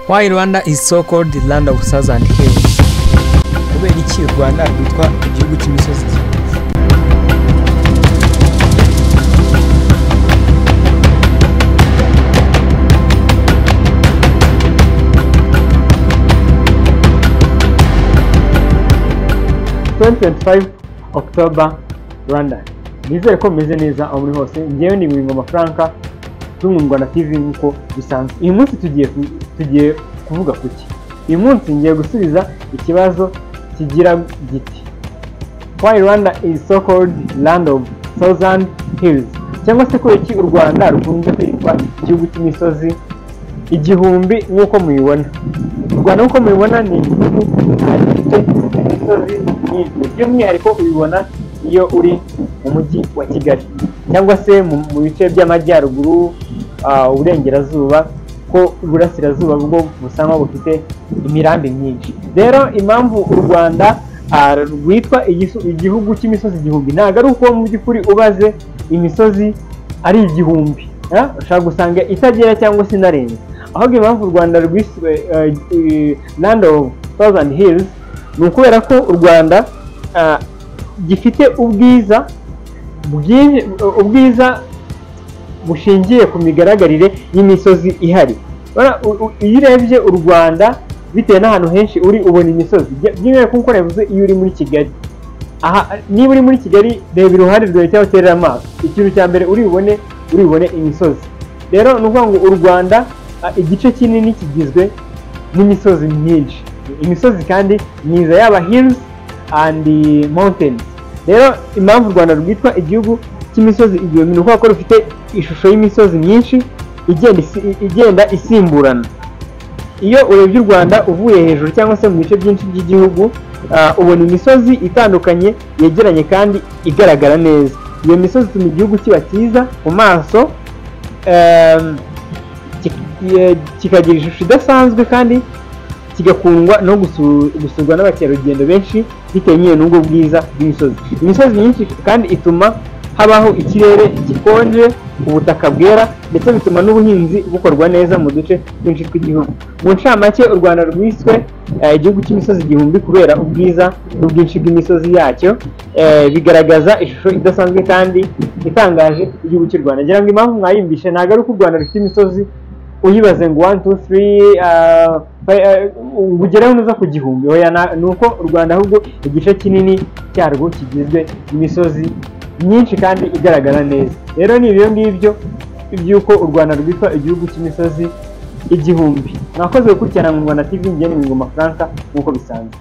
Why Rwanda is so called the land of southern hills? Kubera iki u Rwanda rwitwa igihugu cy'imisozi? October Rwanda. Nizere ko meze neza aho muri hose. Ngewe ni Ngoma Franka tumwungwa na TV nkuko bisanzwe. Uyu munsi tugiye kuvuga kuki. Uyu munsi ngiye gusubiza ikibazo kigira giti. Why Rwanda is so called land of thousand hills? Cyangwa se ko iki u Rwanda rukunze kwitwa igihugu cy'imisozi igihumbi nkuko mubibona. U Rwanda nkuko mubibona ni igihugu gifite imisozi myinshi. By'umwihariko ubibona iyo uri mu mujyi wa Kigali cyangwa se mu bice by'amajyaruguru, uburengerazuba ko uburasirazuba bwo busanga bufite imirambi myinshi. Rero impamvu u Rwanda rwitwa igihugu cy'imisozi igihumbi ntabwo ari uko mu by'ukuri ubaze imisozi ari igihumbi, ushaka gusanga itagera cyangwa se inarenze. Ahubwo impamvu u Rwanda rwiswe land of thousand hills ni ukubera ko u Rwanda gifite ubwiza bushingiye ku migaragarire y'imisozi ihari. Iyo urebye u Rwanda bitewe n'ahantu henshi uri ubona imisozi, by'umwihariko nk'uko nabivuze iyo uri muri Kigali. Niba uri muri Kigali reba iruhande rwawe cyangwa uterera amaso, ikintu cya mbere uri bubone imisozi. Rero ni ukuvuga ngo u Rwanda igice kinini kigizwe n'imisozi myinshi, imisozi kandi myiza, yaba hills and mountains. Rero impamvu u Rwanda rwitwa igihugu cy'imisozi igihumbi ni uko ko rufite ishusho y'imisozi myinshi igenda isimburana. Iyo urebye u Rwanda uvuye hejuru cyangwa se mu bice byinshi by'igihugu, ubona imisozi itandukanye yegeranye kandi igaragara neza. Iyo misozi ituma igihugu kiba cyiza mu maso, kikagira ishusho idasanzwe kandi kigakundwa no gusurwa n'abakerarugendo benshi bitewe n'ubwo bwiza bw'imisozi. Imisozi myinshi kandi ituma habaho ikirere gikonje, ubutaka bwera, ndetse bituma n'ubuhinzi bukorwa neza mu duce twinshi tw'igihugu. Mu ncamake u Rwanda rwiswe igihugu cy'imisozi igihumbi kubera ubwiza n'ubwinshi bw'imisozi yacyo, bigaragaza ishusho idasanzwe kandi itangaje igihugu cy'u Rwanda. Ngira ngo impamvu mwayumvishe ntabwo ari uko u Rwanda rufite imisozi uyibaze ngo 1 2 3 ugereho nuza ku gihumbi. Ni uko u Rwanda ahubwo igice kinini cyarwo kigizwe n'imisozi myinshi kandi igaragara neza. Rero ni ibyo ngibyo by'uko u Rwanda rwitwa igihugu cy'imisozi igihumbi. Mwakoze gukurikirana Ngoma TV, njye ni Ngoma Franka nk'uko bisanzwe.